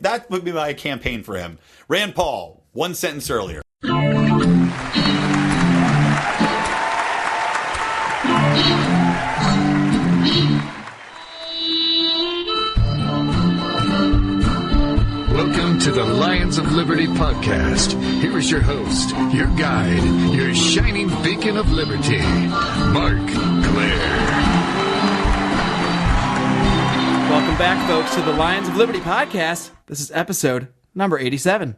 That would be my campaign for him. Rand Paul, one sentence earlier. Welcome to the Lions of Liberty podcast. Here is your host, your guide, your shining beacon of liberty, Marc Clair. Welcome back, folks, to the Lions of Liberty podcast. This is episode number 87.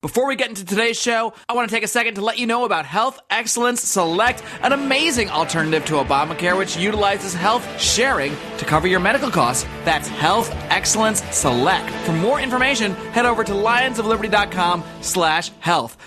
Before we get into today's show, I want to take a second to let you know about Health Excellence Select, an amazing alternative to Obamacare, which utilizes health sharing to cover your medical costs. That's Health Excellence Select. For more information, head over to lionsofliberty.com/health.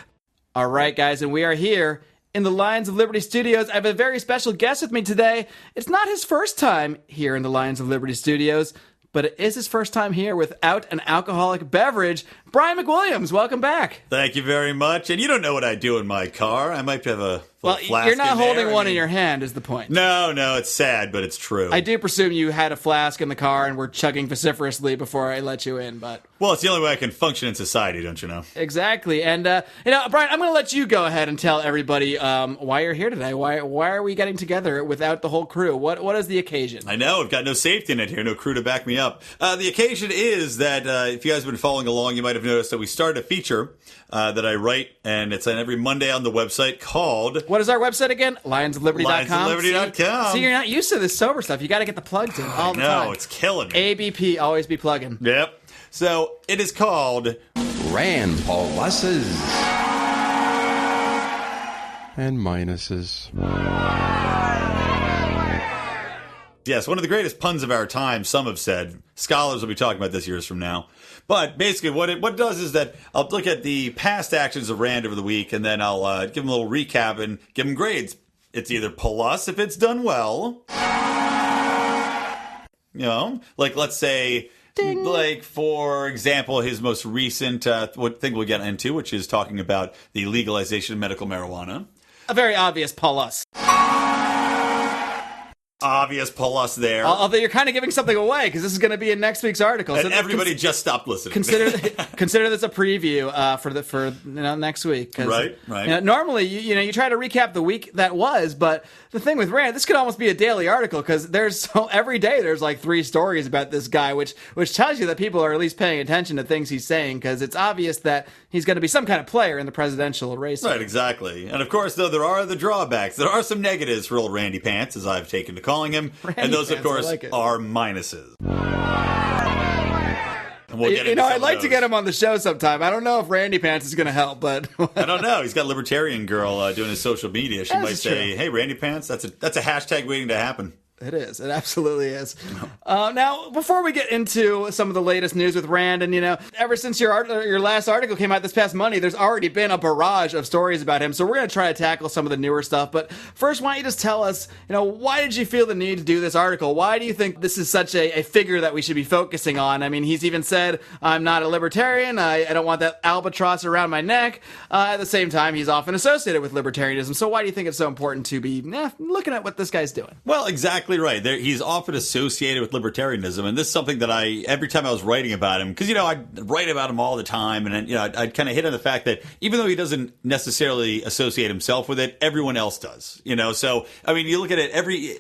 All right, guys, and we are here in the Lions of Liberty studios. I have a very special guest with me today. It's not his first time here in the Lions of Liberty studios, but it is his first time here without an alcoholic beverage. Brian McWilliams, welcome back. Thank you very much. And you don't know what I do in my car. I might have a flask. You're not holding there. one in your hand is the point. No, it's sad, but it's true. I do presume you had a flask in the car and were chugging vociferously before I let you in, but... Well, it's the only way I can function in society, don't you know? Exactly. And, Brian, I'm going to let you go ahead and tell everybody why you're here today. Why are we getting together without the whole crew? What is the occasion? I know. I've got no safety net here, no crew to back me up. The occasion is that, if you guys have been following along, you might have noticed that we started a feature that I write, and it's on every Monday on the website called... What is our website again? Lionsofliberty.com. Lionsofliberty.com. See, you're not used to this sober stuff. You got to get the plugs in all the time. No, it's killing me. ABP, always be plugging. Yep. So, it is called... Rand Pauluses and Minuses. Yes, one of the greatest puns of our time, some have said. Scholars will be talking about this years from now. But basically what it does is that I'll look at the past actions of Rand over the week, and then I'll give him a little recap and give him grades. It's either Paulus if it's done well. You know, like let's say... Ding. Like, for example, his most recent thing we'll get into, which is talking about the legalization of medical marijuana. A very obvious Paulus. Obvious Paulus there. Although you're kind of giving something away, because this is going to be in next week's article. And so everybody just stopped listening. Consider this a preview for next week. Right. Normally, you try to recap the week that was, but the thing with Rand, this could almost be a daily article, because every day there's like 3 stories about this guy, which tells you that people are at least paying attention to things he's saying, because it's obvious that he's going to be some kind of player in the presidential race. Right, exactly. And of course, though, there are the drawbacks. There are some negatives for old Randy Pants, as I've taken to calling him. Randy and those, Pants, of course, are minuses. And we'll get into I'd like to get him on the show sometime. I don't know if Randy Pants is going to help, but... I don't know. He's got Libertarian Girl doing his social media. She might say, hey, Randy Pants, that's a hashtag waiting to happen. It is. It absolutely is. Now, before we get into some of the latest news with Rand, and, ever since your last article came out this past Monday, there's already been a barrage of stories about him, so we're going to try to tackle some of the newer stuff. But first, why don't you just tell us, why did you feel the need to do this article? Why do you think this is such a figure that we should be focusing on? I mean, he's even said, I'm not a libertarian, I don't want that albatross around my neck. At the same time, he's often associated with libertarianism, so why do you think it's so important to be looking at what this guy's doing? Well, exactly right. He's often associated with libertarianism, and this is something that every time I was writing about him, because, I write about him all the time, and, I'd kind of hit on the fact that even though he doesn't necessarily associate himself with it, everyone else does, So, I mean, you look at it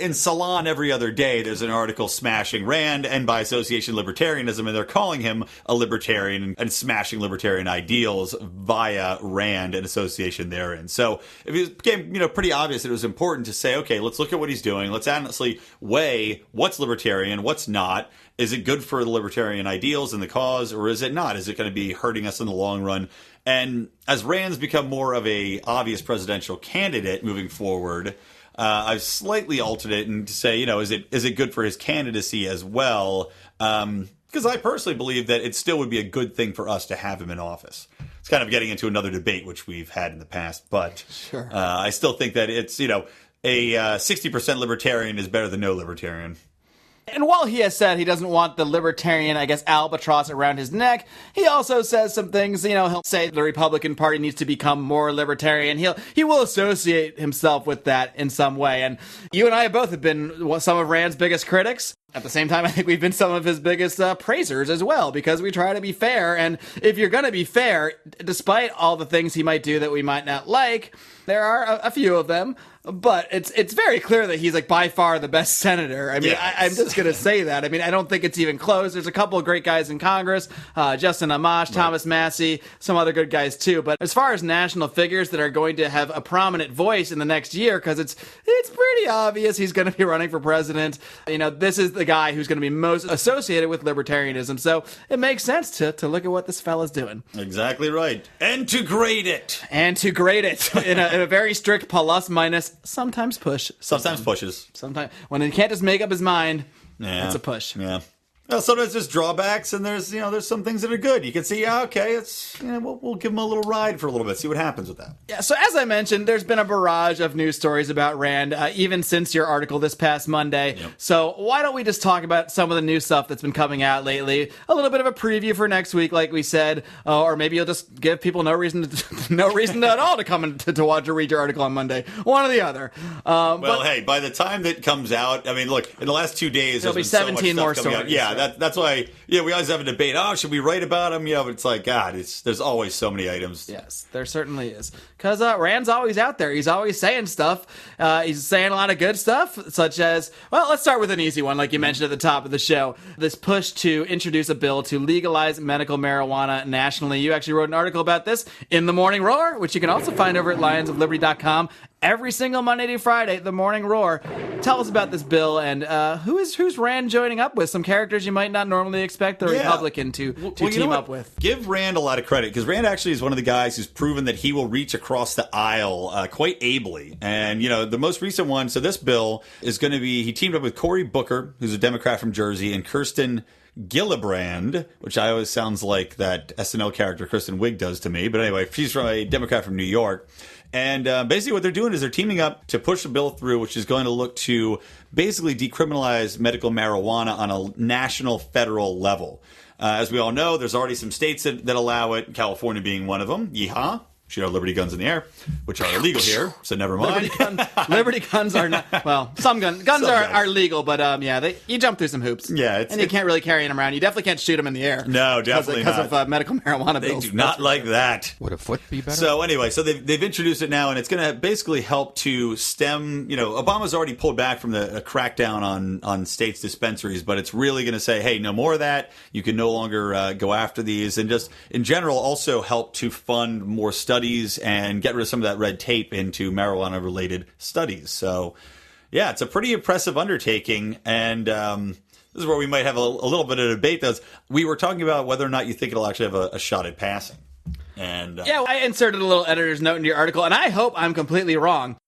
in Salon every other day, there's an article smashing Rand and by association libertarianism, and they're calling him a libertarian and smashing libertarian ideals via Rand and association therein. So it became, pretty obvious that it was important to say, okay, let's look at what he's doing. Let's honestly weigh what's libertarian, what's not. Is it good for the libertarian ideals and the cause, or is it not? Is it going to be hurting us in the long run? And as Rand's become more of a obvious presidential candidate moving forward, I've slightly altered it and to say, is it good for his candidacy as well? Because I personally believe that it still would be a good thing for us to have him in office. It's kind of getting into another debate, which we've had in the past, but sure. I still think that it's, a 60% libertarian is better than no libertarian. And while he has said he doesn't want the libertarian, albatross around his neck, he also says some things, he'll say the Republican Party needs to become more libertarian. He will associate himself with that in some way. And you and I both have been some of Rand's biggest critics. At the same time, I think we've been some of his biggest praisers as well, because we try to be fair. And if you're going to be fair, despite all the things he might do that we might not like, there are a few of them. But it's very clear that he's like by far the best senator. I mean, Yes. I'm just going to say that. I mean, I don't think it's even close. There's a couple of great guys in Congress, Justin Amash, Thomas Massey, some other good guys too. But as far as national figures that are going to have a prominent voice in the next year, because it's pretty obvious he's going to be running for president. You know, this is the guy who's going to be most associated with libertarianism. So it makes sense to look at what this fella's doing. Exactly right. And to grade it. And to grade it in a very strict plus minus. Sometimes push. Sometimes pushes. Sometimes when he can't just make up his mind, Yeah. it's a push. Yeah. Well, sometimes there's drawbacks, and there's some things that are good. You can see, okay, we'll give him a little ride for a little bit, see what happens with that. Yeah, so as I mentioned, there's been a barrage of news stories about Rand, even since your article this past Monday. Yep. So why don't we just talk about some of the new stuff that's been coming out lately? A little bit of a preview for next week, like we said, or maybe you'll just give people no reason at all to come in to watch or read your article on Monday. One or the other. Well, hey, by the time that comes out, I mean, look, in the last 2 days, There'll there's be been so much 17 stuff more coming out. stories. Yeah, that's why. Yeah, we always have a debate. Oh, should we write about him? But it's like, God, there's always so many items. Yes, there certainly is. Because Rand's always out there. He's always saying stuff. He's saying a lot of good stuff, such as, well, let's start with an easy one, like you mentioned at the top of the show. This push to introduce a bill to legalize medical marijuana nationally. You actually wrote an article about this in The Morning Roar, which you can also find over at lionsofliberty.com. Every single Monday to Friday, The Morning Roar. Tell us about this bill, and who's Rand joining up with? Some characters you might not normally expect the Republican to team up with. Give Rand a lot of credit, because Rand actually is one of the guys who's proven that he will reach across the aisle quite ably. And, the most recent one, so this bill is going to be, he teamed up with Cory Booker, who's a Democrat from Jersey, and Kirsten Gillibrand, which I always sounds like that SNL character Kristen Wiig does to me. But anyway, she's from a Democrat from New York. And basically what they're doing is they're teaming up to push a bill through which is going to look to basically decriminalize medical marijuana on a national federal level. As we all know, there's already some states that allow it, California being one of them. Yeehaw. Shoot out Liberty guns in the air, which are illegal here, so never mind. Liberty guns are not, well, some guns are legal, but you jump through some hoops. Yeah, and you can't really carry them around. You definitely can't shoot them in the air. No, definitely not. Because of medical marijuana bills. They do not like that. Would a foot be better? So anyway, they've introduced it now, and it's going to basically help to stem, Obama's already pulled back from the crackdown on states' dispensaries, but it's really going to say, hey, no more of that. You can no longer go after these, and just in general also help to fund more studies and get rid of some of that red tape into marijuana-related studies. So, yeah, it's a pretty impressive undertaking, and this is where we might have a little bit of debate. We were talking about whether or not you think it'll actually have a shot at passing. And yeah, I inserted a little editor's note into your article, and I hope I'm completely wrong.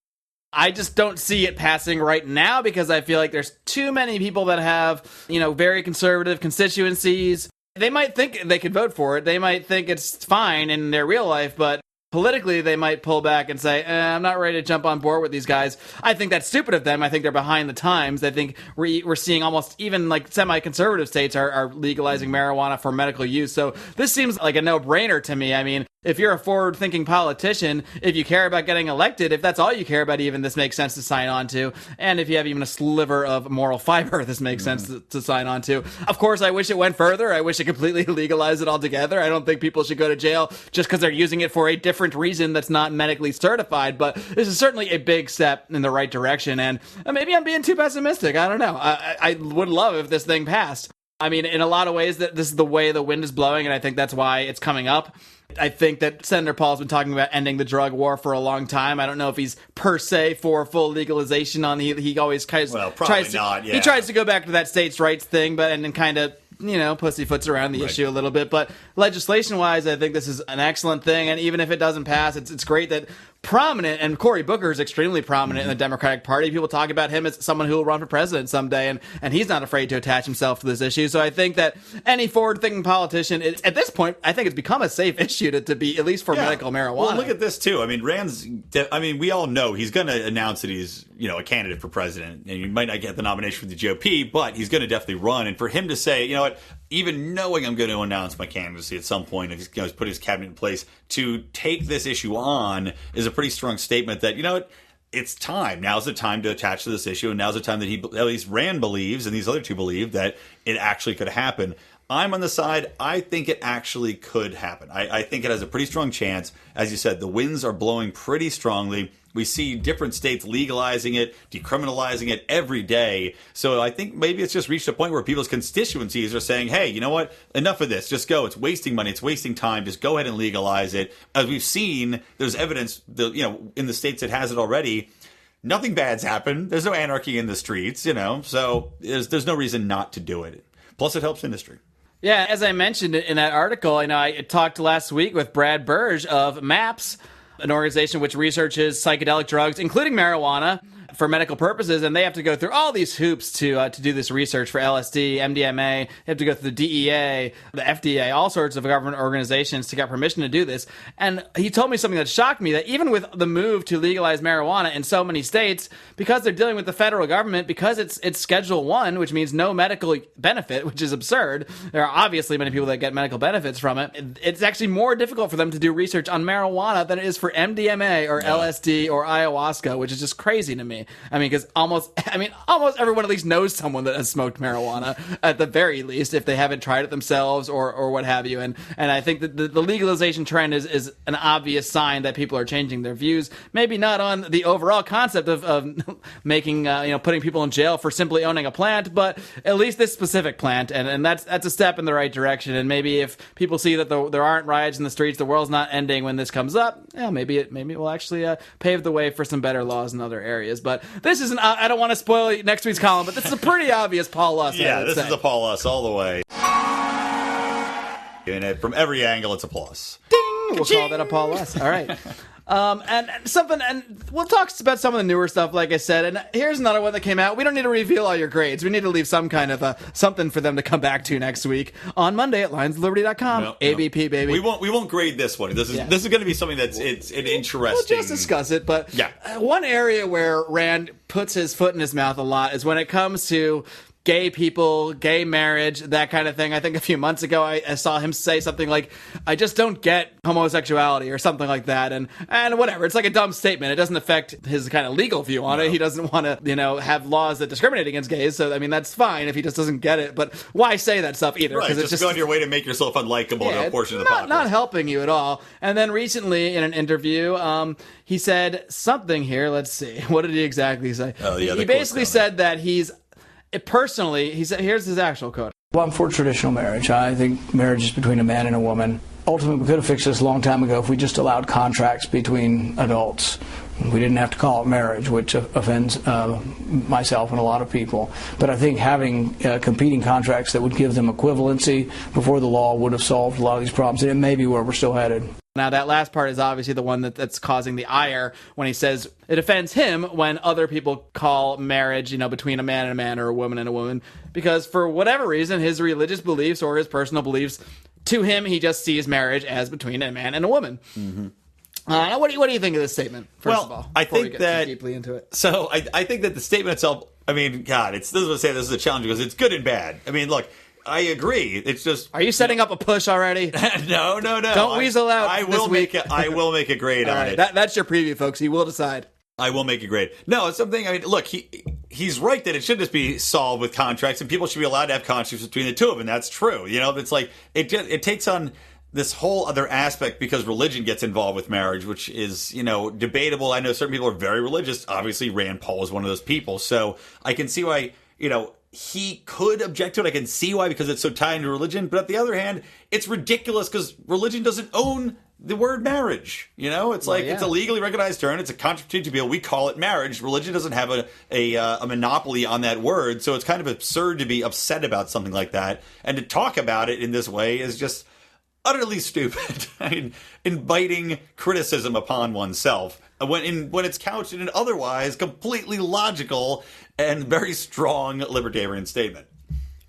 I just don't see it passing right now because I feel like there's too many people that have, very conservative constituencies. They might think they could vote for it. They might think it's fine in their real life, but politically, they might pull back and say, I'm not ready to jump on board with these guys. I think that's stupid of them. I think they're behind the times. I think we're seeing almost even like semi-conservative states are legalizing marijuana for medical use. So this seems like a no-brainer to me. I mean, if you're a forward-thinking politician, if you care about getting elected, if that's all you care about, even this makes sense to sign on to. And if you have even a sliver of moral fiber, this makes sense to sign on to. Of course, I wish it went further. I wish it completely legalized it altogether. I don't think people should go to jail just because they're using it for a different reason that's not medically certified. But this is certainly a big step in the right direction. And maybe I'm being too pessimistic. I don't know. I would love if this thing passed. I mean, in a lot of ways, that this is the way the wind is blowing, and I think that's why it's coming up. I think that Senator Paul's been talking about ending the drug war for a long time. I don't know if he's per se for full legalization on he always tries he tries to go back to that states' rights thing, and then kind of pussyfoots around the issue a little bit. But legislation-wise, I think this is an excellent thing, and even if it doesn't pass, it's great that prominent, and Cory Booker is extremely prominent in the Democratic Party. People talk about him as someone who will run for president someday, and he's not afraid to attach himself to this issue. So I think that any forward-thinking politician, at this point, I think it's become a safe issue to be, at least for medical marijuana. Well, look at this, too. I mean, we all know he's going to announce that he's, a candidate for president, and he might not get the nomination for the GOP, but he's going to definitely run. And for him to say, even knowing I'm going to announce my candidacy at some point, if he's put his cabinet in place, to take this issue on is a pretty strong statement that, it's time. Now's the time to attach to this issue, and now's the time that at least Rand believes, and these other two believe, that it actually could happen. I'm on the side, I think it actually could happen. I think it has a pretty strong chance. As you said, the winds are blowing pretty strongly. We see different states legalizing it, decriminalizing it every day. So I think maybe it's just reached a point where people's constituencies are saying, hey, you know what? Enough of this. Just go. It's wasting money. It's wasting time. Just go ahead and legalize it. As we've seen, there's evidence, in the states that has it already. Nothing bad's happened. There's no anarchy in the streets, so there's no reason not to do it. Plus, it helps industry. Yeah, as I mentioned in that article, I talked last week with Brad Burge of MAPS, an organization which researches psychedelic drugs, including marijuana, for medical purposes, and they have to go through all these hoops to do this research for LSD, MDMA. They have to go through the DEA, the FDA, all sorts of government organizations to get permission to do this. And he told me something that shocked me, that even with the move to legalize marijuana in so many states, because they're dealing with the federal government, because it's Schedule 1, which means no medical benefit, which is absurd. There are obviously many people that get medical benefits from it. It's actually more difficult for them to do research on marijuana than it is for MDMA or LSD or ayahuasca, which is just crazy to me. Because almost everyone at least knows someone that has smoked marijuana, at the very least, if they haven't tried it themselves or what have you. And I think that the legalization trend is an obvious sign that people are changing their views. Maybe not on the overall concept of making, putting people in jail for simply owning a plant, but at least this specific plant. And that's a step in the right direction. And maybe if people see that there aren't riots in the streets, the world's not ending when this comes up, maybe it will actually pave the way for some better laws in other areas. But this is I don't want to spoil next week's column, but this is a pretty obvious Paulus. Yeah, this is a Paulus all the way. And from every angle, it's a plus. Ding! We'll call that a Paulus. All right. And we'll talk about some of the newer stuff, like I said. And here's another one that came out. We don't need to reveal all your grades. We need to leave some kind of something for them to come back to next week on Monday at lionsliberty.com. ABP, baby. We won't grade this one. This is going to be something that's it's an interesting. We'll just discuss it. But one area where Rand puts his foot in his mouth a lot is when it comes to gay people, gay marriage, that kind of thing. I think a few months ago I saw him say something like, I just don't get homosexuality or something like that. And whatever. It's like a dumb statement. It doesn't affect his kind of legal view on it. He doesn't want to, have laws that discriminate against gays. So, that's fine if he just doesn't get it. But why say that stuff either? Right, just go on your way to make yourself unlikable to a portion of the populace. Not helping you at all. And then recently in an interview, he said something here. Let's see. What did he exactly say? Oh, yeah, he basically said that he said, here's his actual quote. Well, I'm for traditional marriage. I think marriage is between a man and a woman. Ultimately, we could have fixed this a long time ago if we just allowed contracts between adults. We didn't have to call it marriage, which offends myself and a lot of people. But I think having competing contracts that would give them equivalency before the law would have solved a lot of these problems. And it may be where we're still headed. Now, that last part is obviously the one that's causing the ire when he says it offends him when other people call marriage, between a man and a man or a woman and a woman, because for whatever reason, his religious beliefs or his personal beliefs, to him, he just sees marriage as between a man and a woman. Mm-hmm. What do you think of this statement, first of all? I think we get that too deeply into it. So I think that the statement itself, this is a challenge because it's good and bad. Look, I agree. It's just. Are you setting up a push already? No. Don't weasel out. I will make a grade on it. That's your preview, folks. He will decide. I will make a grade. No, it's something. Look, he's right that it should just be solved with contracts, and people should be allowed to have contracts between the two of them. That's true. It's like it takes on this whole other aspect because religion gets involved with marriage, which is, debatable. I know certain people are very religious. Obviously, Rand Paul is one of those people. So I can see why, he could object to it. I can see why, because it's so tied into religion. But on the other hand, it's ridiculous because religion doesn't own the word marriage. It's like it's a legally recognized term. It's a contract bill. We call it marriage. Religion doesn't have a monopoly on that word. So it's kind of absurd to be upset about something like that. And to talk about it in this way is just utterly stupid. Inviting criticism upon oneself when it's couched in an otherwise completely logical and very strong libertarian statement.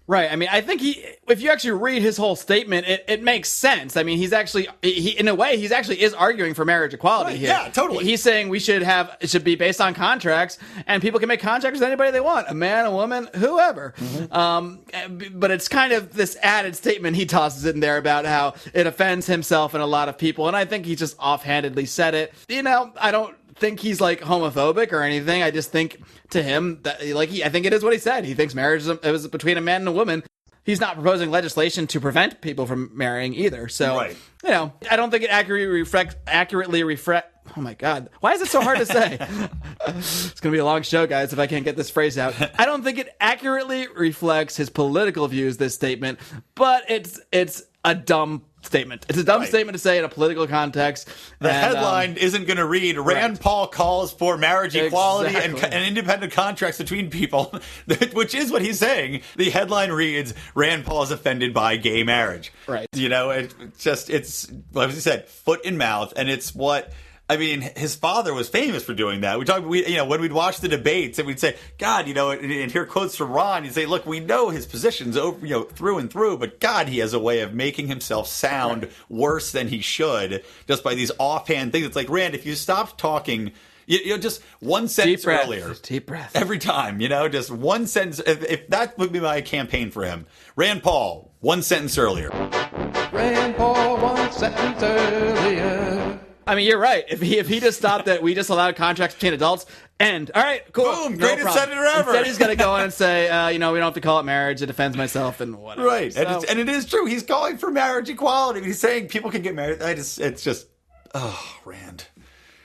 Right. I think if you actually read his whole statement, it makes sense. He's actually, in a way, he's actually is arguing for marriage equality here. Yeah, totally. He's saying it should be based on contracts, and people can make contracts with anybody they want, a man, a woman, whoever. Mm-hmm. But it's kind of this added statement he tosses in there about how it offends himself and a lot of people, and I think he just offhandedly said it. I don't think he's like homophobic or anything. I just think to him that I think it is what he said. He thinks marriage is between a man and a woman. He's not proposing legislation to prevent people from marrying either. So, right. I don't think it accurately reflect. Oh my God. Why is it so hard to say? It's going to be a long show, guys, if I can't get this phrase out. I don't think it accurately reflects his political views, this statement, but it's a dumb statement. It's a dumb statement to say in a political context. The headline isn't going to read, Rand Paul calls for marriage equality and independent contracts between people, which is what he's saying. The headline reads, Rand Paul is offended by gay marriage. Right. It's like you said, foot in mouth, and it's what... I mean, his father was famous for doing that. When we'd watch the debates and we'd say, God, and hear quotes from Ron, he'd say, look, we know his positions over, through and through, but God, he has a way of making himself sound worse than he should just by these offhand things. It's like, Rand, if you stopped talking, just one sentence earlier. Deep breath. Every time, just one sentence. If that would be my campaign for him. Rand Paul, one sentence earlier. Rand Paul, one sentence earlier. I mean, you're right. If he just stopped that we just allowed contracts between adults, and all right, cool. Boom, greatest senator ever. Instead, he's going to go in and say, we don't have to call it marriage. It defends myself and whatever. Right. So, and it is true. He's calling for marriage equality. He's saying people can get married. It's just, Rand.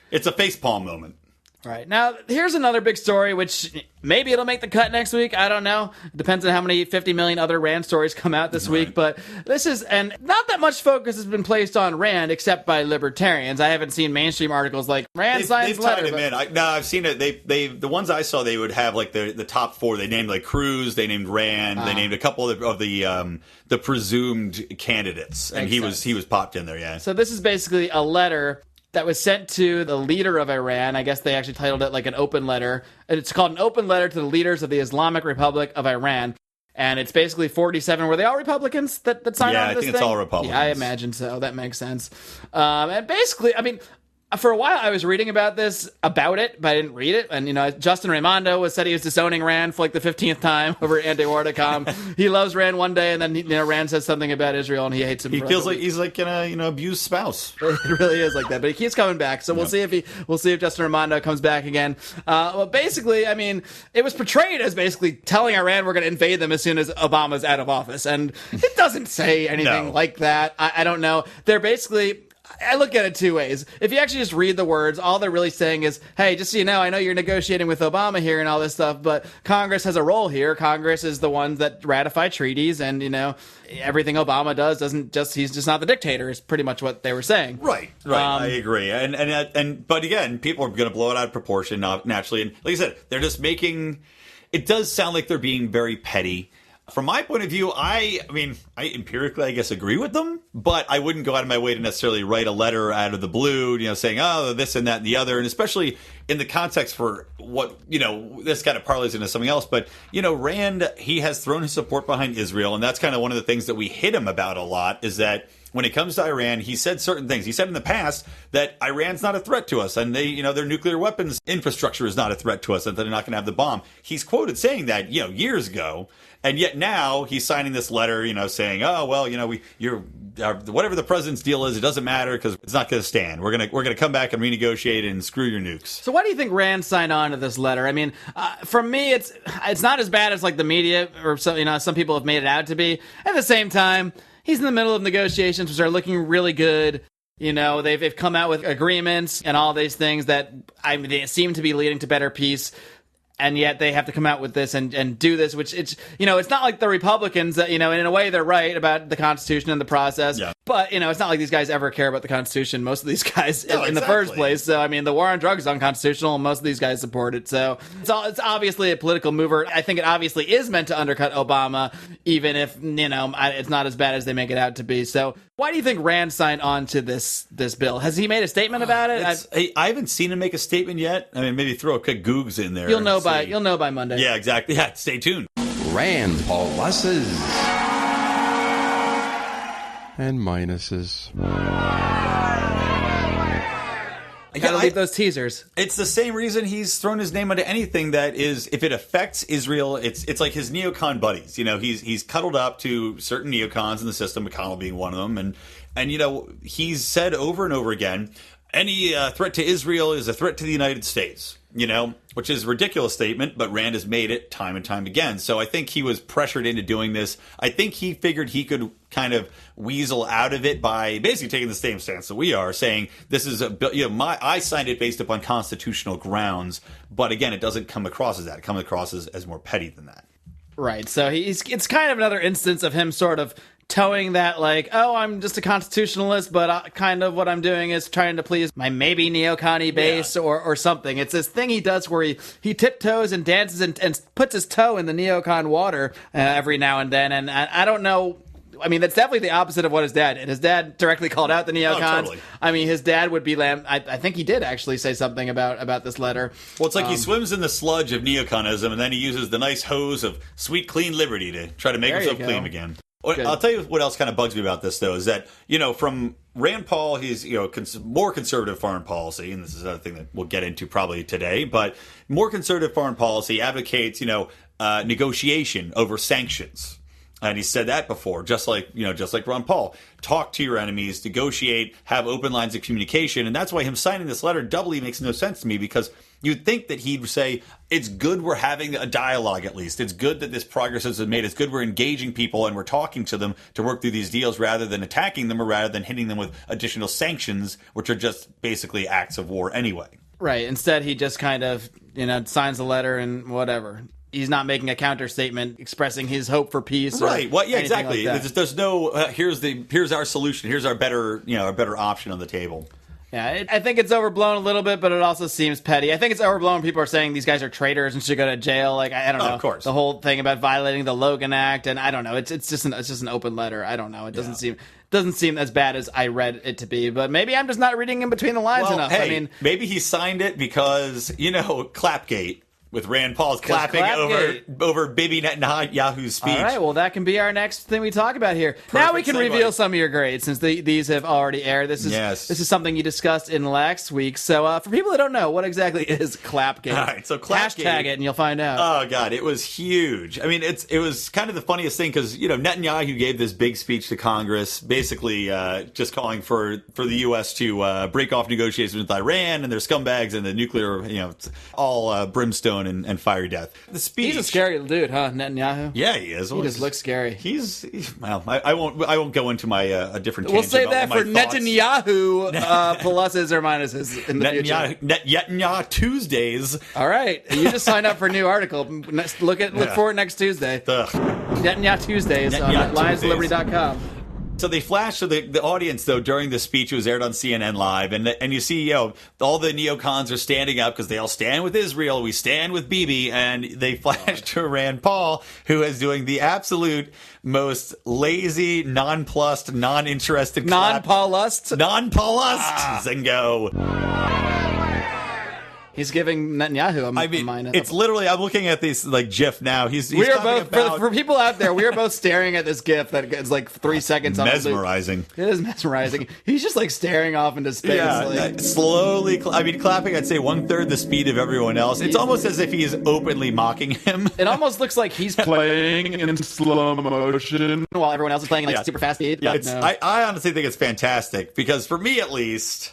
It's a facepalm moment. Right. Now, here's another big story, which maybe it'll make the cut next week. I don't know. It depends on how many 50 million other Rand stories come out this week. But and not that much focus has been placed on Rand, except by libertarians. I haven't seen mainstream articles like Rand signs letter. They've tied him in. I've seen it. The ones I saw, they would have like the top four. They named like Cruz. They named Rand. They named a couple of the presumed candidates, and he was popped in there. Yeah. So this is basically a letter that was sent to the leader of Iran. I guess they actually titled it like an open letter. It's called an open letter to the leaders of the Islamic Republic of Iran. And it's basically 47. Were they all Republicans that signed on to this thing? Yeah, I think it's all Republicans. Yeah, I imagine so. That makes sense. And basically, I mean, for a while I was reading about it, but I didn't read it. And, Justin Raimondo said he was disowning Rand for like the 15th time over at antiwar.com. He loves Rand one day, and then Rand says something about Israel, and he hates him. He feels like he's like an abused spouse. It really is like that, but he keeps coming back. So we'll see if Justin Raimondo comes back again. Well, basically, I mean, it was portrayed as basically telling Iran we're going to invade them as soon as Obama's out of office, and it doesn't say anything like that. I don't know. They're basically. I look at it two ways. If you actually just read the words, all they're really saying is, hey, just so you know, I know you're negotiating with Obama here and all this stuff, but Congress has a role here. Congress is the ones that ratify treaties, and, everything Obama does he's just not the dictator, is pretty much what they were saying. Right. I agree. But again, people are going to blow it out of proportion, naturally. And like I said, they're just it does sound like they're being very petty. From my point of view, I empirically, I guess, agree with them, but I wouldn't go out of my way to necessarily write a letter out of the blue, saying, oh, this and that and the other, and especially in the context for what, this kind of parlays into something else, but, Rand, he has thrown his support behind Israel, and that's kind of one of the things that we hit him about a lot, is that when it comes to Iran, he said certain things. He said in the past that Iran's not a threat to us, and they, their nuclear weapons infrastructure is not a threat to us, and they're not going to have the bomb. He's quoted saying that, years ago, and yet now he's signing this letter, saying, oh well, whatever the president's deal is, it doesn't matter because it's not going to stand. We're gonna come back and renegotiate and screw your nukes. So why do you think Rand signed on to this letter? I mean, for me, it's not as bad as like the media or some people have made it out to be. At the same time, he's in the middle of negotiations, which are looking really good. They've come out with agreements and all these things that they seem to be leading to better peace. And yet they have to come out with this and do this, which it's not like the Republicans that, and in a way they're right about the Constitution and the process. Yeah. But, it's not like these guys ever care about the Constitution. Most of these guys in the first place. So, I mean, the war on drugs is unconstitutional and most of these guys support it. So it's obviously a political mover. I think it obviously is meant to undercut Obama, even if, it's not as bad as they make it out to be. So why do you think Rand signed on to this bill? Has he made a statement about it? I haven't seen him make a statement yet. I mean, maybe throw a quick Googs in there. You'll know by Monday. Yeah, exactly. Yeah, stay tuned. Rand Pauluses and Minuses. You gotta leave those teasers. It's the same reason he's thrown his name onto anything that is, if it affects Israel, it's like his neocon buddies. He's cuddled up to certain neocons in the system, McConnell being one of them, and he's said over and over again. any threat to Israel is a threat to the United States, which is a ridiculous statement, but Rand has made it time and time again. So I think he was pressured into doing this. I think he figured he could kind of weasel out of it by basically taking the same stance that we are, saying this is I signed it based upon constitutional grounds, but again, it doesn't come across as that. It comes across as more petty than that. Right. So it's kind of another instance of him sort of towing that, like, oh, I'm just a constitutionalist, but kind of what I'm doing is trying to please my maybe neocon base or something. It's this thing he does where he tiptoes and dances and puts his toe in the neocon water every now and then. And I don't know. I mean, that's definitely the opposite of what his dad did. His dad directly called out the neocons. Oh, totally. I mean, his dad would be I think he did actually say something about this letter. Well, it's like he swims in the sludge of neoconism, and then he uses the nice hose of sweet, clean liberty to try to make himself clean again. Good. I'll tell you what else kind of bugs me about this, though, is that, from Rand Paul, he's, more conservative foreign policy, and this is another thing that we'll get into probably today, but more conservative foreign policy advocates, negotiation over sanctions. And he said that before, just like Ron Paul. Talk to your enemies, negotiate, have open lines of communication. And that's why him signing this letter doubly makes no sense to me, because you'd think that he'd say, it's good we're having a dialogue at least. It's good that this progress has been made. It's good we're engaging people and we're talking to them to work through these deals rather than attacking them or rather than hitting them with additional sanctions, which are just basically acts of war anyway. Right. Instead, he just kind of, signs the letter and whatever. He's not making a counter statement expressing his hope for peace. Right. Well, yeah, exactly. Like there's no here's our solution. Here's our better option on the table. Yeah, I think it's overblown a little bit, but it also seems petty. I think it's overblown when people are saying these guys are traitors and should go to jail. Like, I don't know. Of course. The whole thing about violating the Logan Act, and I don't know. It's just an open letter. I don't know. It doesn't seem as bad as I read it to be, but maybe I'm just not reading in between the lines enough. Hey, I mean, maybe he signed it because, ClapGate. With Rand Paul's clapping over Bibi Netanyahu's speech. All right, well, that can be our next thing we talk about here. Perfect now we can reveal some of your grades, since these have already aired. This is something you discussed in last week. So for people that don't know, what exactly is ClapGate? All right, so ClapGate. Hashtag it and you'll find out. Oh, God, it was huge. I mean, it was kind of the funniest thing because, Netanyahu gave this big speech to Congress, basically just calling for the U.S. to break off negotiations with Iran and their scumbags and the nuclear, all brimstone and fiery death. The speech. He's a scary dude, huh, Netanyahu? Yeah, he is. He just looks scary. I won't go into my a different. We'll save that for Netanyahu pluses or minuses in the future. Netanyahu Tuesdays. All right, you just signed up for a new article. Look for it next Tuesday. Netanyahu Tuesdays on lionsliberty.com. So they flashed to the audience, though, during the speech. It was aired on CNN Live. And you see, all the neocons are standing up because they all stand with Israel. We stand with Bibi. And they flashed to Rand Paul, who is doing the absolute most lazy, nonplussed, non-interested Non-Paulust? Non-Paulust. Zingo. He's giving Netanyahu a minus. It's literally, I'm looking at this GIF now. He's we are both, for people out there, we are both staring at this GIF that is like 3 seconds on mesmerizing. It is mesmerizing. He's just like staring off into space. Yeah, slowly, clapping, I'd say 1/3 the speed of everyone else. It's almost as if he is openly mocking him. It almost looks like he's playing in slow motion while everyone else is playing super fast speed. Yeah, I honestly think it's fantastic because for me at least,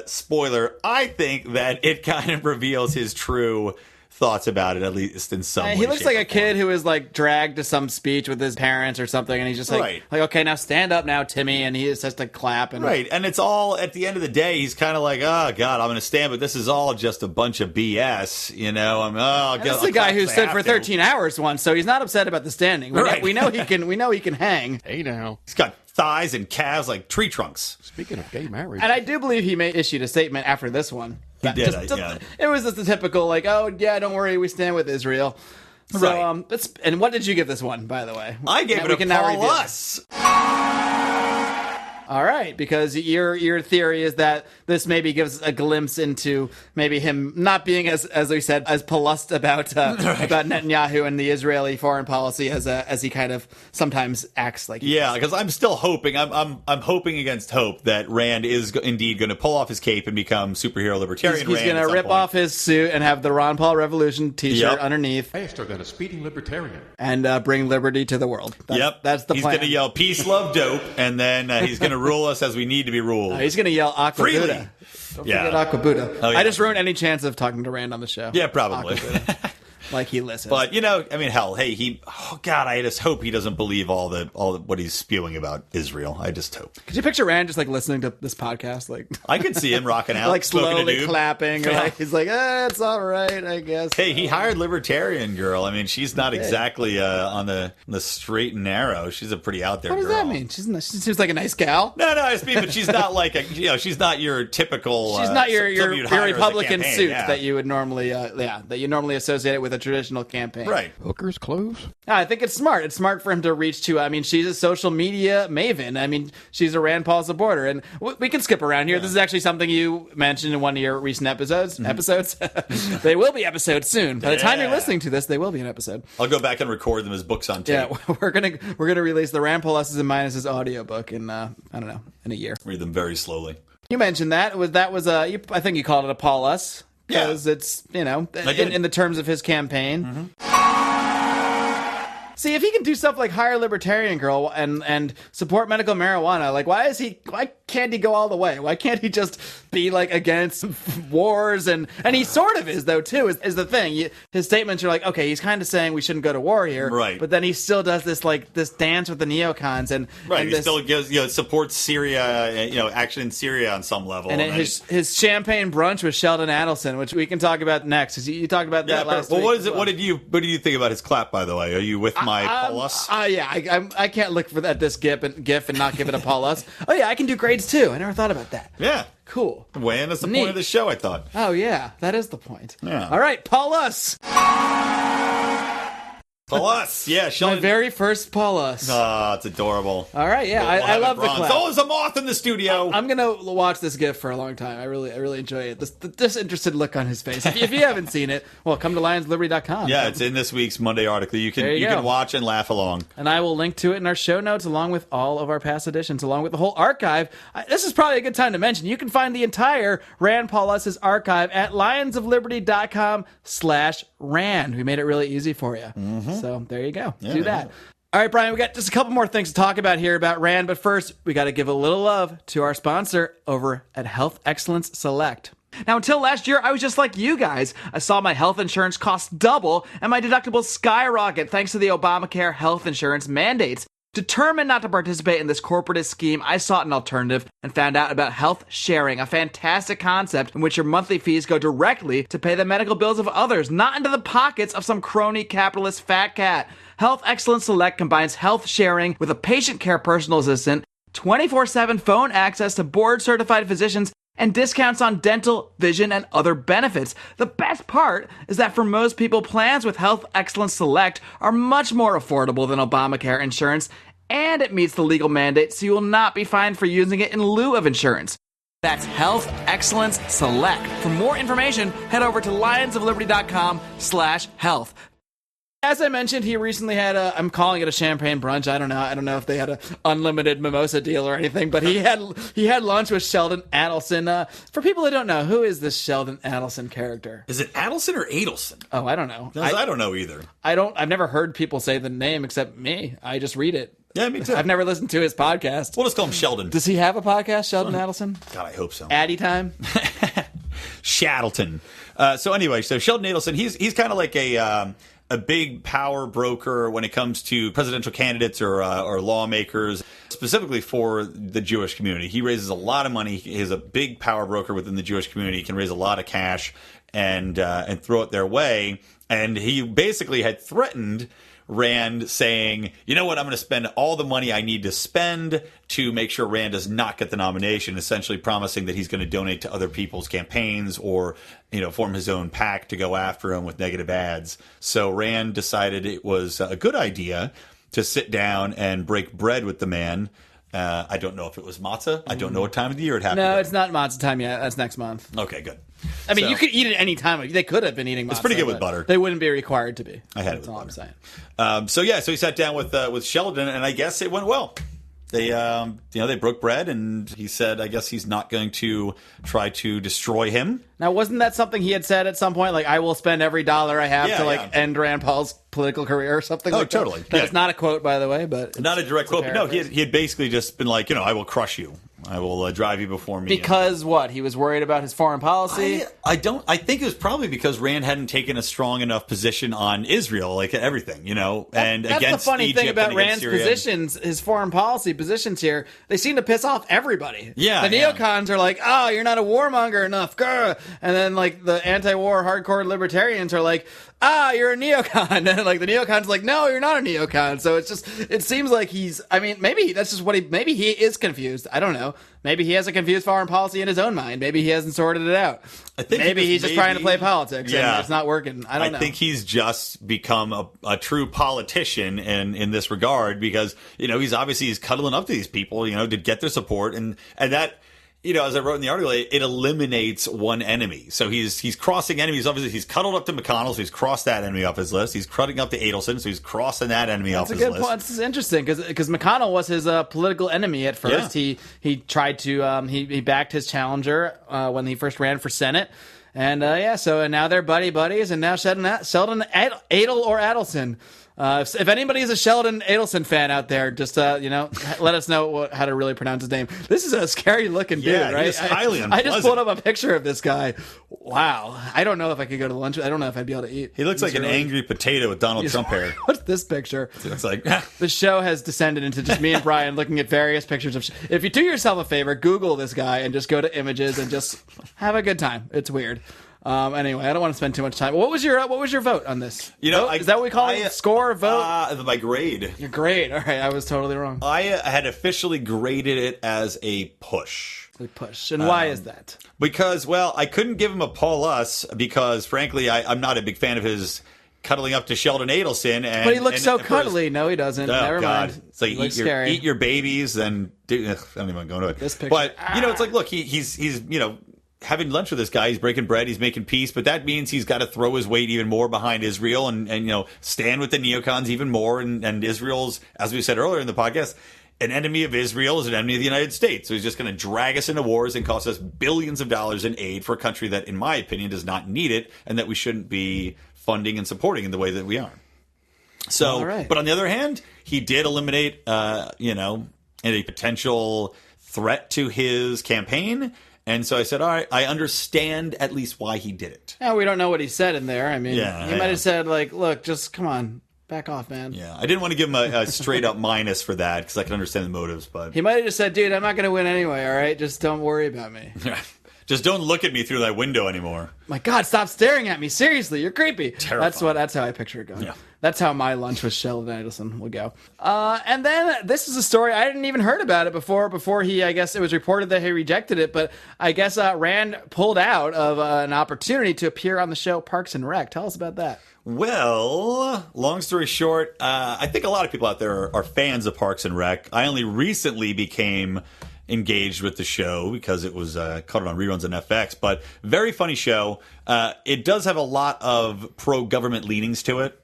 spoiler, I think that it kind of reveals his true thoughts about it, at least in some way. He looks like a kid who is like dragged to some speech with his parents or something, and he's just like, okay, now stand up now, Timmy, and he just has to clap. And and it's all, at the end of the day, he's kind of like, oh, God, I'm going to stand, but this is all just a bunch of BS, That's the guy who stood for 13 hours once, so he's not upset about the standing. We know he can hang. Hey, now. He's got thighs and calves like tree trunks. Speaking of gay marriage. And I do believe he issued a statement after this one. He did, It was just the typical, like, oh, yeah, don't worry, we stand with Israel. So, right. And what did you give this one, by the way? I gave it a Paulus. All right, because your theory is that this maybe gives a glimpse into maybe him not being as we said, as Paulus about Netanyahu and the Israeli foreign policy as he kind of sometimes acts like. Yeah, because I'm still hoping. I'm hoping against hope that Rand is indeed going to pull off his cape and become superhero libertarian. He's going to rip off his suit and have the Ron Paul Revolution T-shirt underneath. Faster than a speeding libertarian. And bring liberty to the world. That's the plan. He's going to yell "Peace, love, dope," and then he's going to rule us as we need to be ruled. He's going to yell Aqua Freely. Buddha. Don't forget Aqua Buddha. Oh, yeah. I just ruined any chance of talking to Rand on the show. Yeah, probably. Like he listens. But, you know, I mean, hell, hey, God, I just hope he doesn't believe all the what he's spewing about Israel. I just hope. Could you picture Rand just like listening to this podcast? Like I could see him rocking out, like smoking a slowly doob. clapping. Or like, he's like, it's all right, I guess. Hey, he hired Libertarian Girl. I mean, she's not exactly on the straight and narrow. She's a pretty out there What does girl. that mean? She seems like a nice gal. No, I just mean, but she's not like she's not your typical. She's not your somebody you'd hire as a Republican campaign, suit yeah. that you would normally associate it with a traditional campaign. Right. Hooker's clothes? I think it's smart. It's smart for him to reach to. I mean, she's a social media maven. I mean, she's a Rand Paul supporter, and we can skip around here. This is actually something you mentioned in one of your recent episodes. They will be episodes soon. By the time you're listening to this, they will be an episode. I'll go back and record them as books on tape. Yeah, we're gonna release the Rand Pauluses and Minuses audiobook in I don't know, in a year. Read them very slowly. You mentioned that I think you called it a Paulus because it's in the terms of his campaign. See, if he can do stuff like hire Libertarian Girl and support medical marijuana, like why can't he go all the way? Why can't he just be like against wars and he sort of is though too is the thing. His statements are like, okay, he's kind of saying we shouldn't go to war here, right? But then he still does this dance with the neocons and he still gives supports Syria, action in Syria on some level. And his champagne brunch with Sheldon Adelson, which we can talk about next. You talked about that last week. Well, what is it? What did you think about his clap? By the way, are you with my Paulus? I can't look for this GIF and not give it a Paulus. Oh yeah, I can do grades too. I never thought about that. Yeah. Cool. When is the point of the show, I thought. Oh yeah, that is the point. Yeah. All right, Paulus. Paulus, yeah, Sheldon. My very first Paulus. Oh, it's adorable. All right, yeah, I love the clap. Oh, there's a moth in the studio. I'm gonna watch this GIF for a long time. I really enjoy it. The disinterested look on his face. If you haven't seen it, well, come to lionsliberty.com. Yeah, it's in this week's Monday article. You can watch and laugh along. And I will link to it in our show notes, along with all of our past editions, along with the whole archive. This is probably a good time to mention you can find the entire Rand Paulus' archive at lionsofliberty.com/Rand. We made it really easy for you. Mm-hmm. So there you go. Yeah, do that. All right, Brian, we got just a couple more things to talk about here about Rand, but first, we got to give a little love to our sponsor over at Health Excellence Select. Now, until last year, I was just like you guys. I saw my health insurance cost double and my deductibles skyrocket thanks to the Obamacare health insurance mandates. Determined not to participate in this corporatist scheme, I sought an alternative and found out about health sharing, a fantastic concept in which your monthly fees go directly to pay the medical bills of others, not into the pockets of some crony capitalist fat cat. Health Excellence Select combines health sharing with a patient care personal assistant, 24/7 phone access to board-certified physicians, and discounts on dental, vision, and other benefits. The best part is that for most people, plans with Health Excellence Select are much more affordable than Obamacare insurance, and it meets the legal mandate, so you will not be fined for using it in lieu of insurance. That's Health Excellence Select. For more information, head over to lionsofliberty.com/health. As I mentioned, he recently had I'm calling it a champagne brunch. I don't know if they had an unlimited mimosa deal or anything, but he had lunch with Sheldon Adelson. For people who don't know, who is this Sheldon Adelson character? Is it Adelson or Adelson? Oh, I don't know. I don't know either. I've never heard people say the name except me. I just read it. Yeah, me too. I've never listened to his podcast. We'll just call him Sheldon. Does he have a podcast, Sheldon Adelson? God, I hope so. Addy time? Shattleton. So Sheldon Adelson, he's kind of like a big power broker when it comes to presidential candidates or lawmakers, specifically for the Jewish community. He raises a lot of money. He is a big power broker within the Jewish community. He can raise a lot of cash and throw it their way. And he basically had threatened Rand, saying, you know what, I'm going to spend all the money I need to spend to make sure Rand does not get the nomination, essentially promising that he's going to donate to other people's campaigns or, form his own PAC to go after him with negative ads. So Rand decided it was a good idea to sit down and break bread with the man. I don't know if it was matzah. I don't know what time of the year it happened. No, it's not matzah time yet. That's next month. Okay, good. I mean, you could eat it any time. They could have been eating matzah. It's pretty good with butter. They wouldn't be required to be. I had it That's with all butter. I'm saying. So he sat down with Sheldon, and I guess it went well. they broke bread, and he said, I guess he's not going to try to destroy him. Now, wasn't that something he had said at some point? Like, I will spend every dollar I have to end Rand Paul's political career or something like totally. that? That's not a quote, by the way, but not a direct quote. But no, he had basically just been like, I will crush you. I will drive you before me. Because what? He was worried about his foreign policy? I think it was probably because Rand hadn't taken a strong enough position on Israel, like everything, and that's against the funny Egypt thing about Rand's Syria. Positions, his foreign policy positions here. They seem to piss off everybody. Yeah, the neocons are like, "Oh, you're not a warmonger enough," grr. And then like the anti-war hardcore libertarians are like, you're a neocon. And like the neocons are like, no, you're not a neocon. So it seems like maybe that's just maybe he is confused. I don't know. Maybe he has a confused foreign policy in his own mind. Maybe he hasn't sorted it out. I think maybe he's just trying to play politics and it's not working. I don't know. I think he's just become a true politician in this regard because, he's cuddling up to these people, to get their support and that, as I wrote in the article, it eliminates one enemy. So he's crossing enemies. Obviously, he's cuddled up to McConnell, so he's crossed that enemy off his list. He's cuddling up to Adelson, so he's crossing that enemy off his list. That's a good point. This is interesting because McConnell was his political enemy at first. Yeah. He tried to he backed his challenger when he first ran for Senate. And so now they're buddies, and now Sheldon Adelson. If anybody is a Sheldon Adelson fan out there, just let us know how to really pronounce his name. This is a scary looking dude, right? He's highly unpleasant. I just pulled up a picture of this guy. Wow, I don't know if I could go to lunch. I don't know if I'd be able to eat. He looks like an angry potato with Donald Trump hair. What's this picture? It's like the show has descended into just me and Brian looking at various pictures of. If you do yourself a favor, Google this guy and just go to images and just have a good time. It's weird. Anyway, I don't want to spend too much time. What was your vote on this? Is that what we call it? Score, vote? My grade. Your grade. All right, I was totally wrong. I had officially graded it as a push. A push. And why is that? Because, I couldn't give him a Paulus because, frankly, I'm not a big fan of his cuddling up to Sheldon Adelson. But he looks so cuddly. No, he doesn't. Never mind. It's like eat your babies and I don't even go into it. This picture. But, it's like, look, he's having lunch with this guy, he's breaking bread, he's making peace, but that means he's got to throw his weight even more behind Israel and stand with the neocons even more. And Israel's, as we said earlier in the podcast, an enemy of Israel is an enemy of the United States. So he's just going to drag us into wars and cost us billions of dollars in aid for a country that, in my opinion, does not need it and that we shouldn't be funding and supporting in the way that we are. So, But on the other hand, he did eliminate, a potential threat to his campaign. And so I said, all right, I understand at least why he did it. Yeah, we don't know what he said in there. I mean, he might have said, like, look, just come on, back off, man. Yeah, I didn't want to give him a straight-up minus for that because I can understand the motives. But he might have just said, dude, I'm not going to win anyway, all right? Just don't worry about me. Just don't look at me through that window anymore. My God, stop staring at me. Seriously, you're creepy. Terrifying. That's how I picture it going. Yeah. That's how my lunch with Sheldon Adelson would go. And then this is a story, I hadn't even heard about it before he, I guess it was reported that he rejected it, but I guess Rand pulled out of an opportunity to appear on the show Parks and Rec. Tell us about that. Well, long story short, I think a lot of people out there are fans of Parks and Rec. I only recently became engaged with the show because it was caught on reruns on FX, but very funny show. It does have a lot of pro-government leanings to it,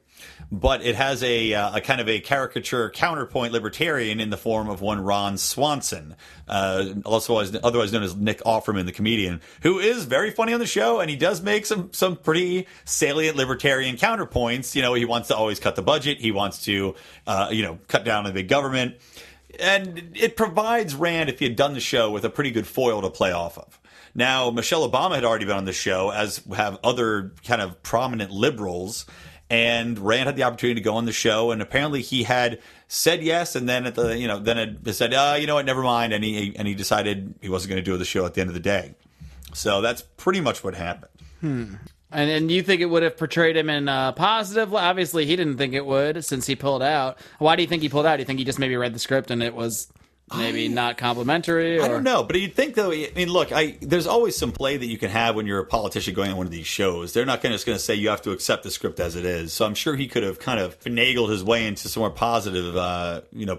but it has a kind of a caricature counterpoint libertarian in the form of one Ron Swanson, otherwise known as Nick Offerman, the comedian, who is very funny on the show, and he does make some pretty salient libertarian counterpoints. He wants to always cut the budget. He wants to, cut down on the big government. And it provides Rand, if he had done the show, with a pretty good foil to play off of. Now, Michelle Obama had already been on the show, as have other kind of prominent liberals, and Rand had the opportunity to go on the show, and apparently he had said yes, and then it said, what, never mind, and he decided he wasn't going to do the show at the end of the day. So that's pretty much what happened. And you think it would have portrayed him in positive? Obviously, he didn't think it would since he pulled out. Why do you think he pulled out? Do you think he just maybe read the script and it was maybe not complimentary? Or? I don't know, but you'd think, though, I mean, look, there's always some play that you can have when you're a politician going on one of these shows. They're not just going to say you have to accept the script as it is. So I'm sure he could have kind of finagled his way into some more positive,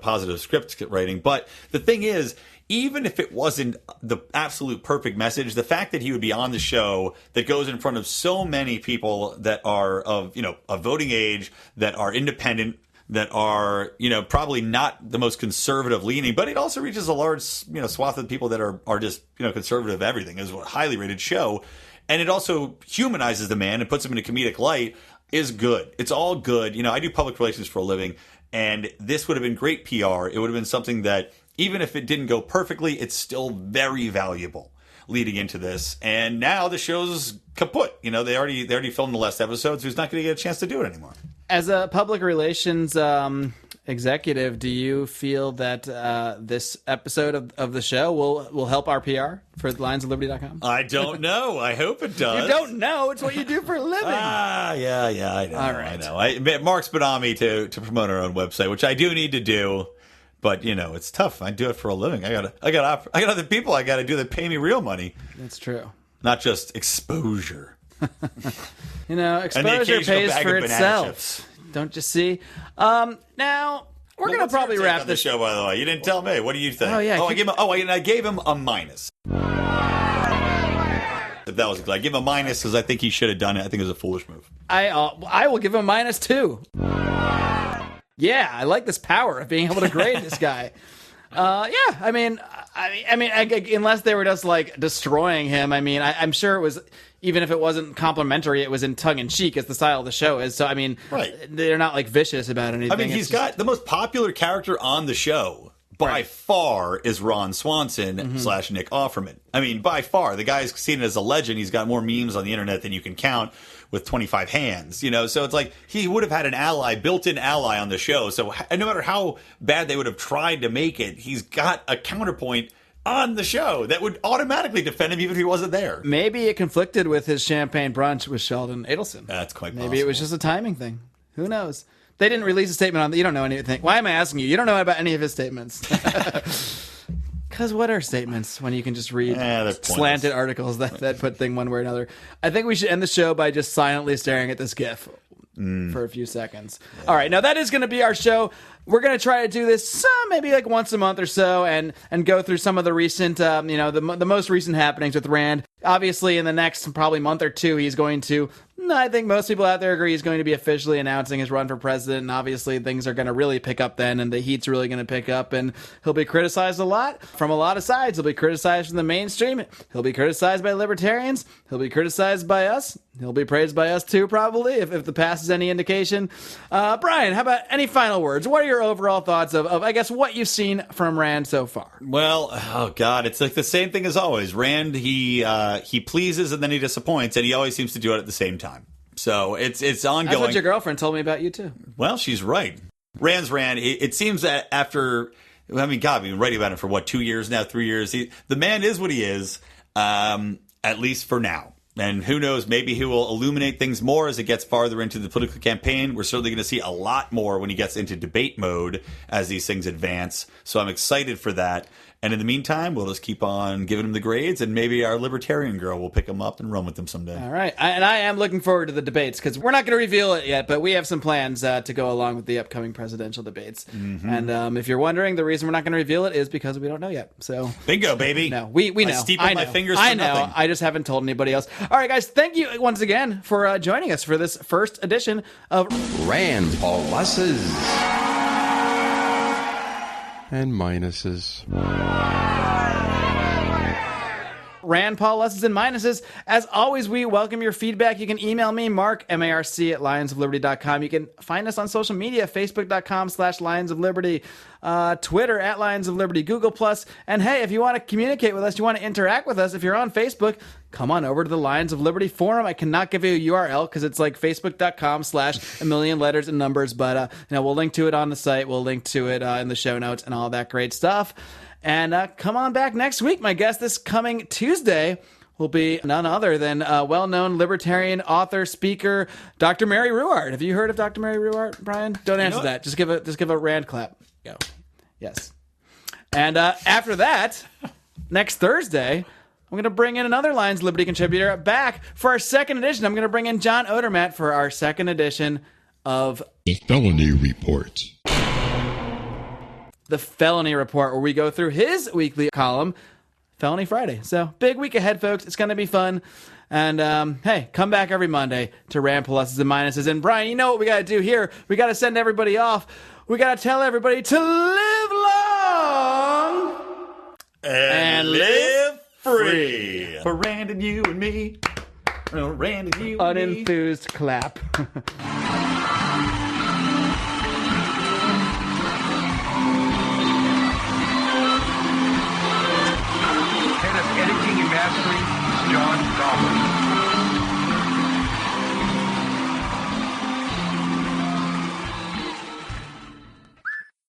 positive script writing. But the thing is, even if it wasn't the absolute perfect message, the fact that he would be on the show that goes in front of so many people that are of voting age, that are independent, that are, probably not the most conservative leaning, but it also reaches a large, swath of people that are just, conservative everything. It's a highly rated show. And it also humanizes the man and puts him in a comedic light is good. It's all good. I do public relations for a living, and this would have been great PR. It would have been something that, even if it didn't go perfectly, it's still very valuable leading into this. And now the show's kaput. They already filmed the last episode, so he's not going to get a chance to do it anymore. As a public relations executive, do you feel that this episode of the show will help our PR for lionsofliberty.com? I don't know. I hope it does. You don't know. It's what you do for a living. Yeah, I know. All right. I know. Mark's been on me to promote our own website, which I do need to do. But, it's tough. I do it for a living. I got other people I got to do that pay me real money. That's true. Not just exposure. Exposure pays for itself. Don't you see? Now, we're going to probably wrap this show, by the way. You didn't tell me. What do you think? Oh, yeah. I gave him a minus. If that was, I give him a minus because I think he should have done it. I think it was a foolish move. I will give him a -2. Yeah, I like this power of being able to grade this guy. I mean, unless they were just like destroying him. I'm sure it was, even if it wasn't complimentary, it was in tongue in cheek, as the style of the show is. So, right. They're not like vicious about anything. He's got the most popular character on the show by far is Ron Swanson / Nick Offerman. By far, the guy's seen as a legend. He's got more memes on the internet than you can count with 25 hands, so it's like he would have had an ally, built-in ally on the show. So no matter how bad they would have tried to make it, he's got a counterpoint on the show that would automatically defend him even if he wasn't there. Maybe it conflicted with his champagne brunch with Sheldon Adelson. That's quite possible. Maybe it was just a timing thing. Who knows? They didn't release a statement on that. You don't know anything. Why am I asking you? You don't know about any of his statements. Because what are statements when you can just read slanted articles that put thing one way or another? I think we should end the show by just silently staring at this GIF for a few seconds. Yeah. All right, now that is going to be our show. We're going to try to do this maybe like once a month or so and go through some of the recent, the most recent happenings with Rand. Obviously, in the next probably month or two, he's going to, I think most people out there agree, he's going to be officially announcing his run for president. And obviously, things are going to really pick up then, and the heat's really going to pick up. And he'll be criticized a lot from a lot of sides. He'll be criticized from the mainstream. He'll be criticized by libertarians. He'll be criticized by us. He'll be praised by us too, probably, if the past is any indication. Brian, how about any final words? What are your overall thoughts of I guess, what you've seen from Rand so far? Well, oh God, it's like the same thing as always. Rand, he pleases and then he disappoints, and he always seems to do it at the same time. So it's ongoing. That's what your girlfriend told me about you too. Well, she's right. Rand's Rand. It seems that after, God, we've been writing about it for 2 years now, 3 years. The man is what he is, at least for now. And who knows, maybe he will illuminate things more as it gets farther into the political campaign. We're certainly going to see a lot more when he gets into debate mode as these things advance. So I'm excited for that. And in the meantime, we'll just keep on giving him the grades, and maybe our Libertarian Girl will pick him up and run with him someday. All right. I am looking forward to the debates, because we're not going to reveal it yet, but we have some plans to go along with the upcoming presidential debates. Mm-hmm. And if you're wondering, the reason we're not going to reveal it is because we don't know yet. So bingo, baby. No, we know. I steeple my fingers for I know. Nothing. I just haven't told anybody else. All right, guys. Thank you once again for joining us for this first edition of Rand Pauluses and Minuses. Rand Pauluses and Minuses. As always, we welcome your feedback. You can email me, Marc, M-A-R-C, at lionsofliberty.com. You can find us on social media, facebook.com/lionsofliberty, Twitter at Lions of Liberty, Google+. And hey, if you want to communicate with us, you want to interact with us, if you're on Facebook, come on over to the Lions of Liberty forum. I cannot give you a URL because it's like facebook.com/a million letters and numbers, but we'll link to it on the site. We'll link to it in the show notes and all that great stuff. And come on back next week. My guest this coming Tuesday will be none other than well-known libertarian author, speaker, Dr. Mary Ruwart. Have you heard of Dr. Mary Ruwart, Brian? Don't answer that. Just give a Rand clap. Go. Yes. And after that, next Thursday, I'm going to bring in another Lions Liberty contributor back for our second edition. I'm going to bring in John Odermatt for our second edition of The Felony Report. The Felony Report, where we go through his weekly column, Felony Friday. So big week ahead, folks. It's going to be fun. And hey, come back every Monday to Rand Pauluses and Minuses. And Brian, you know what we got to do here? We got to send everybody off. We got to tell everybody to live long and live free. For Rand and you and me. Rand and you and me. Unenthused clap.